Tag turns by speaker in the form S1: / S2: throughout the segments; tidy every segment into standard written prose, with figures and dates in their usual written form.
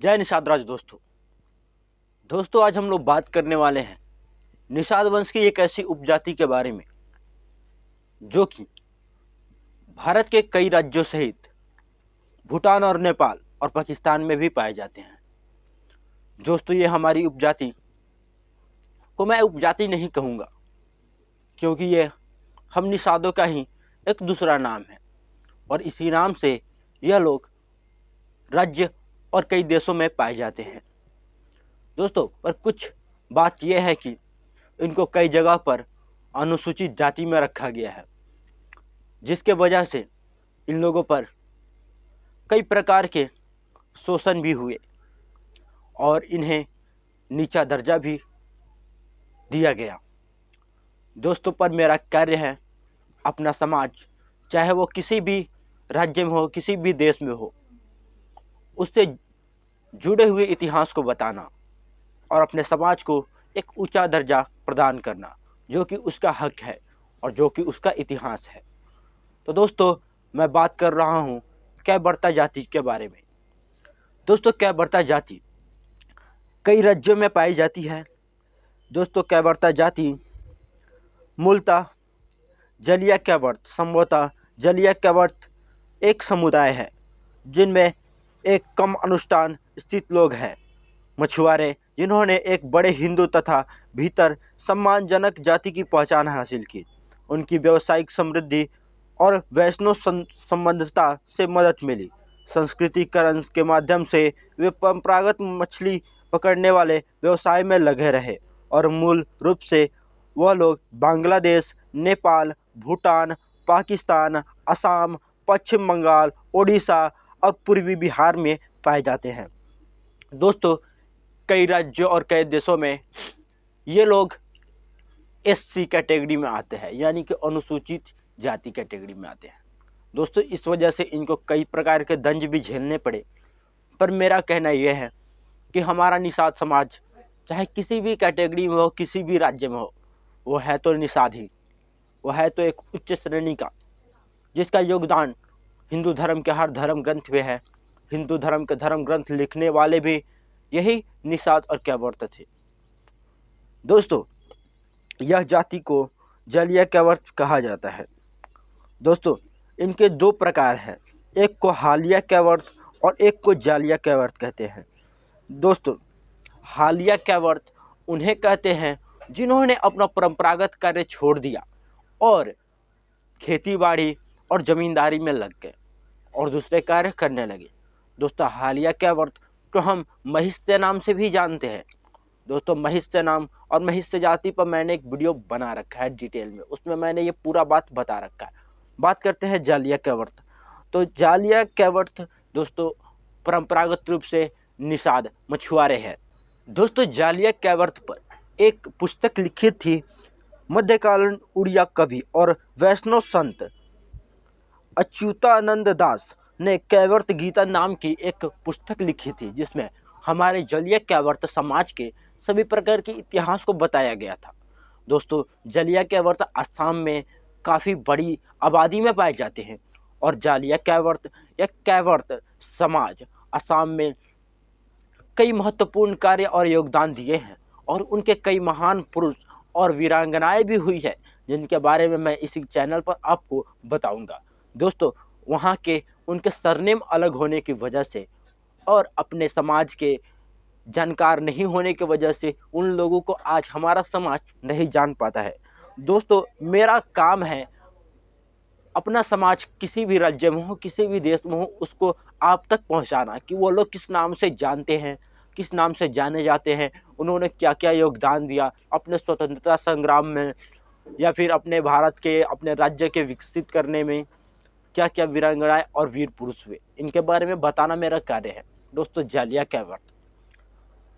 S1: जय निषाद राज दोस्तों आज हम लोग बात करने वाले हैं निषाद वंश की एक ऐसी उपजाति के बारे में जो कि भारत के कई राज्यों सहित भूटान और नेपाल और पाकिस्तान में भी पाए जाते हैं। दोस्तों ये हमारी उपजाति को मैं उपजाति नहीं कहूँगा, क्योंकि ये हम निषादों का ही एक दूसरा नाम है और इसी नाम से यह लोग राज्य और कई देशों में पाए जाते हैं। दोस्तों पर कुछ बात यह है कि इनको कई जगह पर अनुसूचित जाति में रखा गया है, जिसके वजह से इन लोगों पर कई प्रकार के शोषण भी हुए और इन्हें नीचा दर्जा भी दिया गया। दोस्तों पर मेरा कार्य है अपना समाज, चाहे वो किसी भी राज्य में हो, किसी भी देश में हो, उससे जुड़े हुए इतिहास को बताना और अपने समाज को एक ऊंचा दर्जा प्रदान करना, जो कि उसका हक है और जो कि उसका इतिहास है। तो दोस्तों मैं बात कर रहा हूँ कैबर्ता जाति के बारे में। दोस्तों कैबर्ता जाति कई राज्यों में पाई जाती है। दोस्तों कैबर्ता जाति मूलतः जलिया कैवर्त, संभवतः जलिया कैवर्त एक समुदाय है जिनमें एक कम अनुष्ठान स्थित लोग हैं, मछुआरे, जिन्होंने एक बड़े हिंदू तथा भीतर सम्मानजनक जाति की पहचान हासिल की। उनकी व्यावसायिक समृद्धि और वैष्णव संबद्धता से मदद मिली। संस्कृतिकरण के माध्यम से वे परंपरागत मछली पकड़ने वाले व्यवसाय में लगे रहे और मूल रूप से वह लोग बांग्लादेश, नेपाल, भूटान, पाकिस्तान, असम, पश्चिम बंगाल, ओडिशा और पूर्वी बिहार में पाए जाते हैं। दोस्तों कई राज्यों और कई देशों में ये लोग एससी कैटेगरी में आते हैं, यानी कि अनुसूचित जाति कैटेगरी में आते हैं। दोस्तों इस वजह से इनको कई प्रकार के दंड भी झेलने पड़े, पर मेरा कहना यह है कि हमारा निषाद समाज चाहे किसी भी कैटेगरी में हो, किसी भी राज्य में हो, वो है तो निषाद ही, वह है तो एक उच्च श्रेणी का, जिसका योगदान हिंदू धर्म के हर धर्म ग्रंथ में है। हिंदू धर्म के धर्म ग्रंथ लिखने वाले भी यही निषाद और कैवर्त थे। दोस्तों यह जाति को जलिया कैवर्त कहा जाता है। दोस्तों इनके दो प्रकार हैं, एक को हालिया कैवर्त और एक को जालिया कैवर्त कहते हैं। दोस्तों हालिया कैवर्त उन्हें कहते हैं जिन्होंने अपना परंपरागत कार्य छोड़ दिया और खेतीबाड़ी और ज़मींदारी में लग गए और दूसरे कार्य करने लगे। दोस्तों हालिया कैवर्त तो हम महिष्य नाम से भी जानते हैं। दोस्तों महिष्य नाम और महिष्य जाति पर मैंने एक वीडियो बना रखा है डिटेल में, उसमें मैंने ये पूरा बात बता रखा है। बात करते हैं जालिया कैवर्त। तो जालिया कैवर्त दोस्तों परंपरागत रूप से निषाद मछुआरे हैं। दोस्तों जालिया कैवर्त पर एक पुस्तक लिखी थी मध्यकालीन उड़िया कवि और वैष्णव संत अच्युतानंद दास ने कैवर्त गीता नाम की एक पुस्तक लिखी थी, जिसमें हमारे जलिया कैवर्त समाज के सभी प्रकार के इतिहास को बताया गया था। दोस्तों जलिया कैवर्त असम में काफ़ी बड़ी आबादी में पाए जाते हैं और जालिया कैवर्त या कैवर्त समाज असम में कई महत्वपूर्ण कार्य और योगदान दिए हैं और उनके कई महान पुरुष और वीरांगनाएं भी हुई है, जिनके बारे में मैं इसी चैनल पर आपको बताऊंगा। दोस्तों वहाँ के उनके सरनेम अलग होने की वजह से और अपने समाज के जानकार नहीं होने की वजह से उन लोगों को आज हमारा समाज नहीं जान पाता है। दोस्तों मेरा काम है अपना समाज किसी भी राज्य में हो, किसी भी देश में हो, उसको आप तक पहुंचाना कि वो लोग किस नाम से जानते हैं, किस नाम से जाने जाते हैं, उन्होंने क्या क्या योगदान दिया अपने स्वतंत्रता संग्राम में या फिर अपने भारत के, अपने राज्य के विकसित करने में, क्या क्या वीरांगनाएं और वीर पुरुष हुए, इनके बारे में बताना मेरा कार्य है। दोस्तों जालिया कैवर्त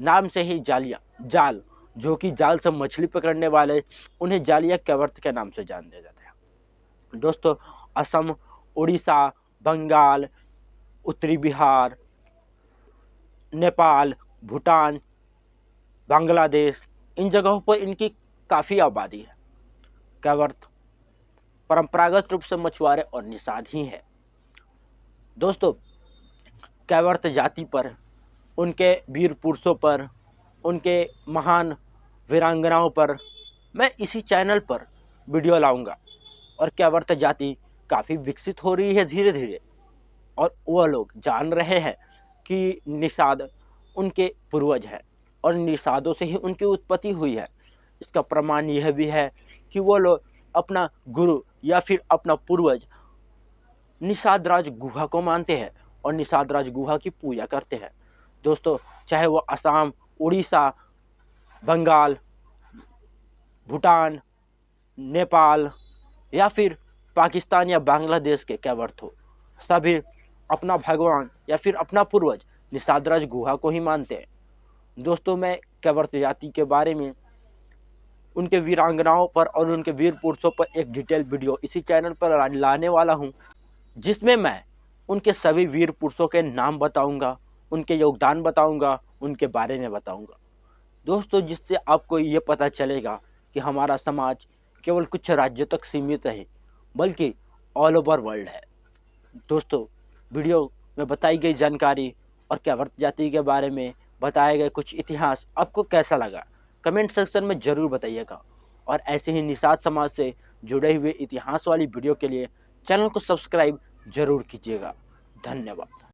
S1: नाम से ही जालिया, जाल, जो कि जाल से मछली पकड़ने वाले, उन्हें जालिया कैवर्त के नाम से जान दिया जाता है। दोस्तों असम, उड़ीसा, बंगाल, उत्तरी बिहार, नेपाल, भूटान, बांग्लादेश, इन जगहों पर इनकी काफ़ी आबादी है। कैवर्त परंपरागत रूप से मछुआरे और निषाद ही है। दोस्तों कैवर्त जाति पर उनके वीर पुरुषों पर, उनके महान वीरांगनाओं पर मैं इसी चैनल पर वीडियो लाऊंगा। और कैवर्त जाति काफ़ी विकसित हो रही है धीरे धीरे, और वह लोग जान रहे हैं कि निषाद उनके पूर्वज हैं और निषादों से ही उनकी उत्पत्ति हुई है। इसका प्रमाण यह भी है कि वो लोग अपना गुरु या फिर अपना पूर्वज निषाद राज गुहा को मानते हैं और निषाद राज गुहा की पूजा करते हैं। दोस्तों, चाहे वो असम, उड़ीसा, बंगाल, भूटान, नेपाल या फिर पाकिस्तान या बांग्लादेश के कैवर्त हो, सभी अपना भगवान या फिर अपना पूर्वज निषाद राज गुहा को ही मानते हैं। दोस्तों, मैं कैवर्त जाति के बारे में, उनके वीरांगनाओं पर और उनके वीर पुरुषों पर एक डिटेल वीडियो इसी चैनल पर लाने वाला हूं, जिसमें मैं उनके सभी वीर पुरुषों के नाम बताऊंगा, उनके योगदान बताऊंगा, उनके बारे में बताऊंगा। दोस्तों, जिससे आपको ये पता चलेगा कि हमारा समाज केवल कुछ राज्यों तक सीमित नहीं, बल्कि ऑल ओवर वर्ल्ड है। दोस्तों, वीडियो में बताई गई जानकारी और कैवर्त जाति के बारे में बताए गए कुछ इतिहास आपको कैसा लगा, कमेंट सेक्शन में ज़रूर बताइएगा। और ऐसे ही निषाद समाज से जुड़े हुए इतिहास वाली वीडियो के लिए चैनल को सब्सक्राइब जरूर कीजिएगा। धन्यवाद।